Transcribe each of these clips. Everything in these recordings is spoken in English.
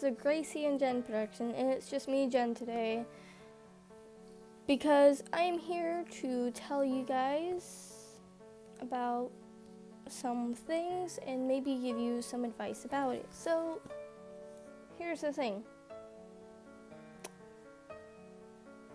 the Gracie and Jen production, and it's just me, Jen, today, because I am here to tell you guys about some things and maybe give you some advice about it. So, here's the thing.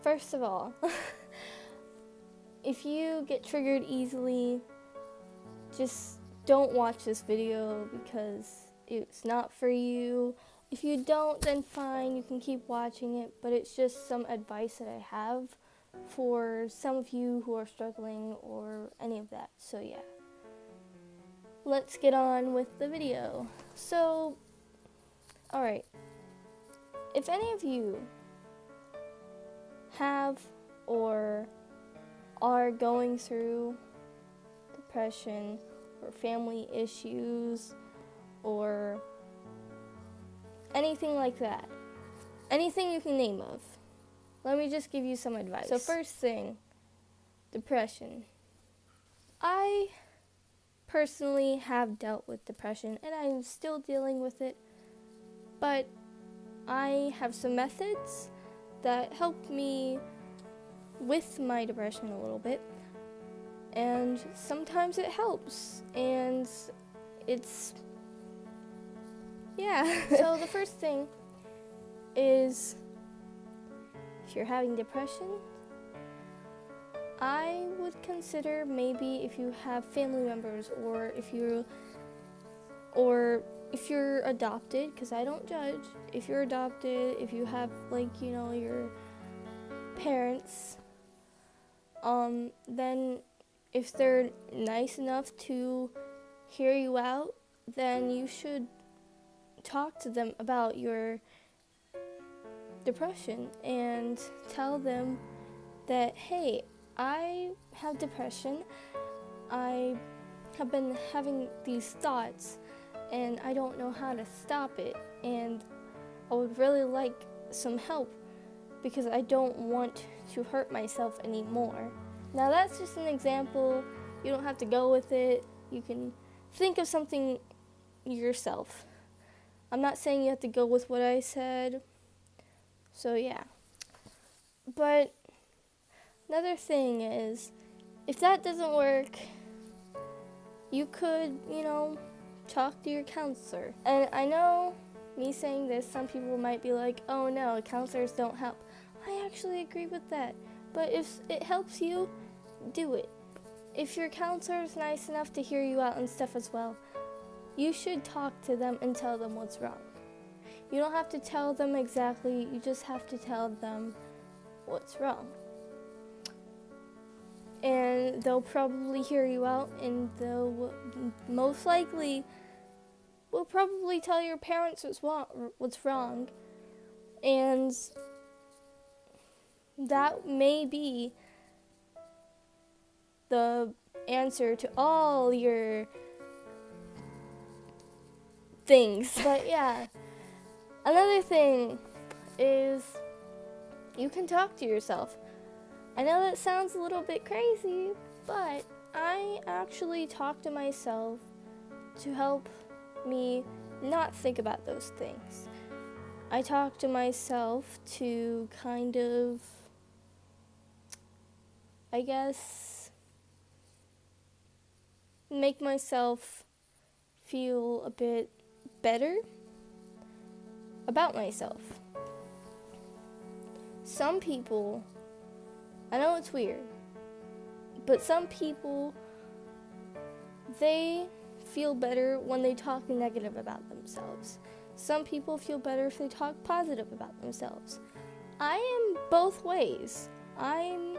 First of all, if you get triggered easily, just don't watch this video because it's not for you. If you don't, then fine, you can keep watching it, but it's just some advice that I have for some of you who are struggling or any of that. So yeah, let's get on with the video. So, alright, if any of you have or are going through depression or family issues or anything like that, anything you can name of, let me just give you some advice. So first thing, depression. I personally have dealt with depression and I'm still dealing with it, but I have some methods that help me with my depression a little bit, and sometimes it helps, and it's, yeah. So the first thing is, if you're having depression, I would consider maybe if you have family members or if you're adopted, because I don't judge, if you're adopted, if you have your parents, then if they're nice enough to hear you out, then you should talk to them about your depression and tell them that, hey, I have depression, I have been having these thoughts and I don't know how to stop it, and I would really like some help because I don't want to hurt myself anymore. Now that's just an example. You don't have to go with it. You can think of something yourself. I'm not saying you have to go with what I said. So yeah. But another thing is, if that doesn't work, you could, talk to your counselor. And I know me saying this, some people might be like, oh no, counselors don't help. I actually agree with that. But if it helps you, do it. If your counselor is nice enough to hear you out and stuff as well, you should talk to them and tell them what's wrong. You don't have to tell them exactly, you just have to tell them what's wrong. And they'll probably hear you out, and they'll most likely will probably tell your parents what's wrong. And that may be the answer to all your things. But yeah, another thing is you can talk to yourself. I know that sounds a little bit crazy, but I actually talk to myself to help me not think about those things. I talk to myself to kind of, I guess, make myself feel a bit better about myself. Some people, I know it's weird, but some people, they feel better when they talk negative about themselves. Some people feel better if they talk positive about themselves. I am both ways. I'm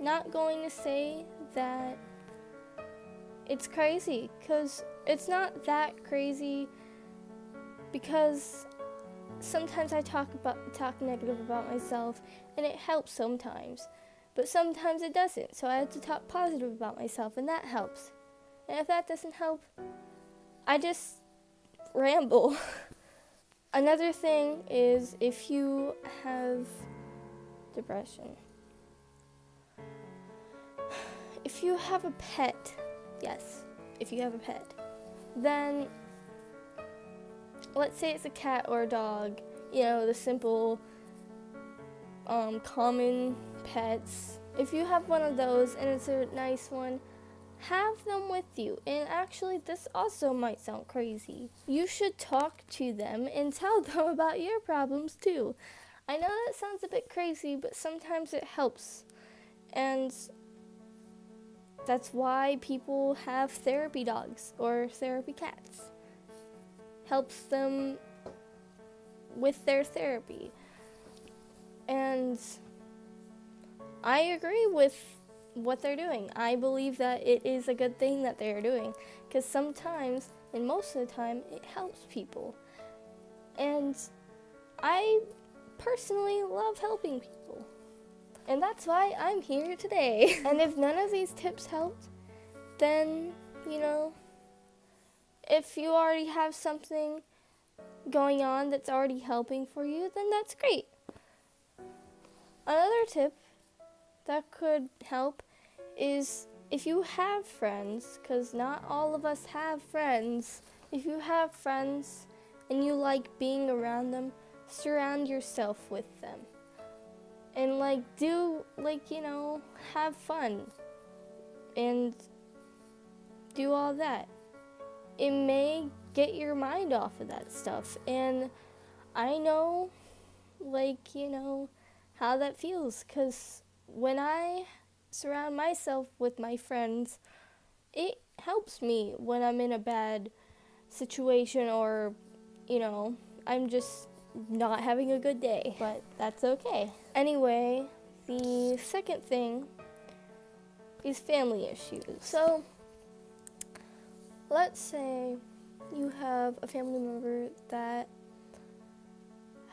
not going to say that it's crazy, because it's not that crazy, because sometimes I talk negative about myself and it helps sometimes, but sometimes it doesn't, so I have to talk positive about myself and that helps. And if that doesn't help, I just ramble. Another thing is, if you have depression, if you have a pet, yes, if you have a pet, then let's say it's a cat or a dog, you know, the simple, common pets. If you have one of those and it's a nice one, have them with you. And actually, this also might sound crazy. You should talk to them and tell them about your problems too. I know that sounds a bit crazy, but sometimes it helps. And that's why people have therapy dogs or therapy cats. Helps them with their therapy. And I agree with what they're doing. I believe that it is a good thing that they're doing, because sometimes, and most of the time, it helps people. And I personally love helping people. And that's why I'm here today. And if none of these tips helped, then, you know, if you already have something going on that's already helping for you, then that's great. Another tip that could help is if you have friends, because not all of us have friends. If you have friends and you like being around them, surround yourself with them. And have fun and do all that. It may get your mind off of that stuff. And I know, how that feels, because when I surround myself with my friends, it helps me when I'm in a bad situation or, I'm just not having a good day, but that's okay. Anyway, the second thing is family issues. So, let's say you have a family member that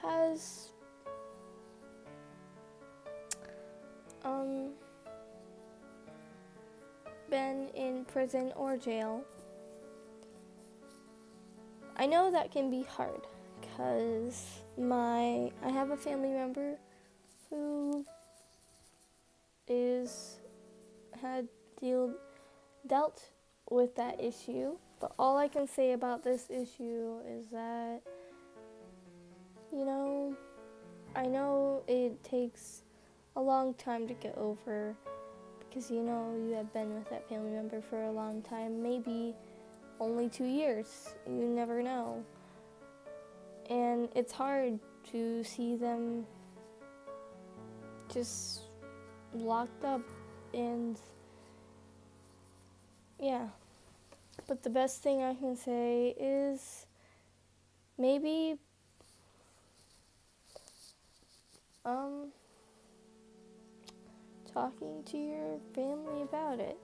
has been in prison or jail. I know that can be hard because I have a family member who had dealt with that issue, but all I can say about this issue is that, I know it takes a long time to get over because, you have been with that family member for a long time, maybe only 2 years, you never know. And it's hard to see them just locked up and yeah. But the best thing I can say is maybe talking to your family about it.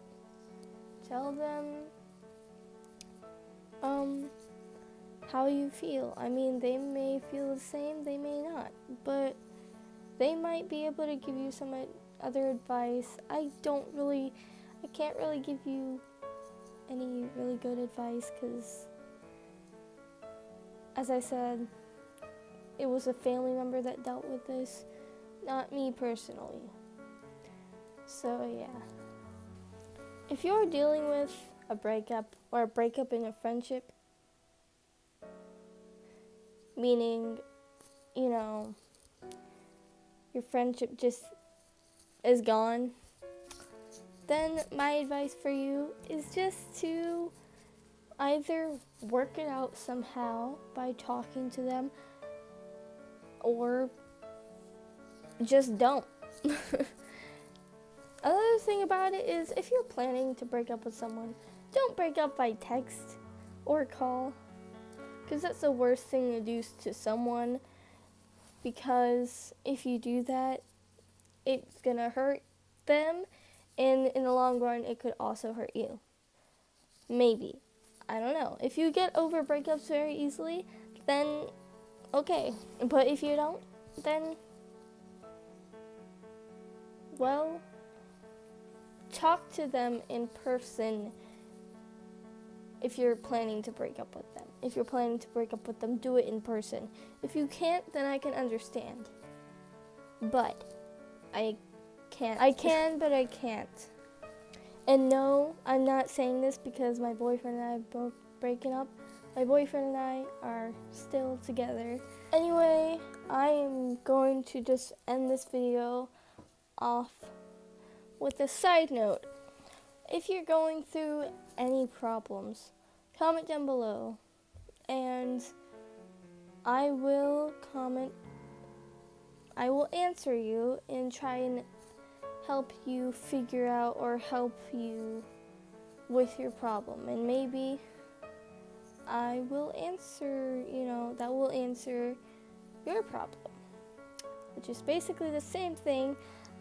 Tell them how you feel. I mean, they may feel the same, they may not, but they might be able to give you some other advice. I can't really give you any really good advice because, as I said, it was a family member that dealt with this, not me personally. So yeah. If you're dealing with a breakup or a breakup in a friendship, meaning, your friendship just is gone, then my advice for you is just to either work it out somehow by talking to them or just don't. Another thing about it is if you're planning to break up with someone, don't break up by text or call, because that's the worst thing to do to someone, because if you do that, it's gonna hurt them, and in the long run, it could also hurt you. Maybe. I don't know. If you get over breakups very easily, then okay. But if you don't, then, well, talk to them in person if you're planning to break up with them. If you're planning to break up with them, do it in person. If you can't, then I can understand. But I can't. I can, but I can't. And no, I'm not saying this because my boyfriend and I are both breaking up. my boyfriend and I are still together. Anyway, I am going to just end this video off with a side note. If you're going through any problems, comment down below and I will answer you and try and help you figure out or help you with your problem. And maybe I will answer, that will answer your problem, which is basically the same thing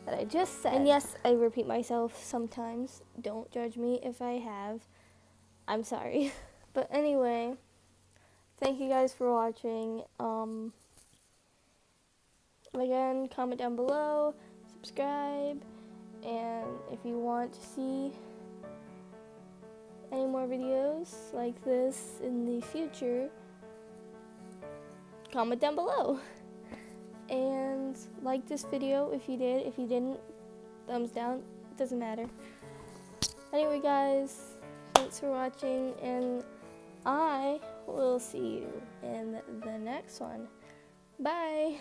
that I just said. And yes, I repeat myself sometimes. Don't judge me if I have. I'm sorry. But anyway, thank you guys for watching. Again, comment down below, subscribe, and if you want to see any more videos like this in the future, comment down below. And like this video if you did. If you didn't, thumbs down. It doesn't matter. Anyway, guys, thanks for watching, and I will see you in the next one. Bye!